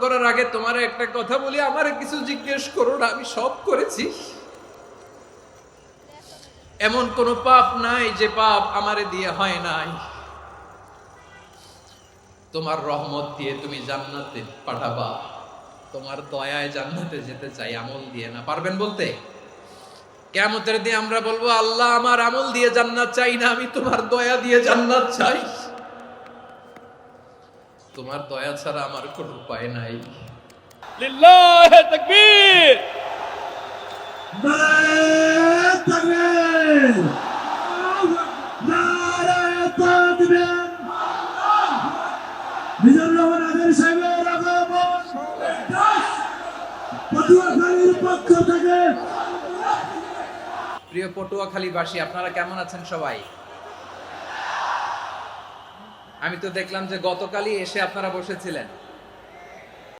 করার আগে তোমার একটা কথা বলি, আমারে কিছু জিজ্ঞেস করো না, আমি সব করেছি। এমন কোন পাপ নাই যে পাপ আমারে দিয়ে হয় নাই। তোমার রহমত দিয়ে তুমি জান্নাতে পাঠাবা, তোমার দয়ায় জান্নাতে যেতে চাই, আমল দিয়ে না। পারবেন বলতে? কিয়ামতের দিন আমরা বলবো, আল্লাহ আমার আমল দিয়ে জান্নাত চাই না, আমি তোমার দয়া দিয়ে জান্নাত চাই। তোমার দয়া ছাড়া আমার কোনো উপায় নাই। লিল্লাহি তাকবীর। নারায়ে তাকবীর, নারায়ে তাকবীর। মিজানুর রহমান আজারি সাহেবের আগমন পটুয়াখালীর পক্ষ থেকে। প্রিয় পটুয়াখালীবাসী, আপনারা কেমন আছেন সবাই? আমি তো দেখলাম যে গতকালই এসে আপনারা বসেছিলেন।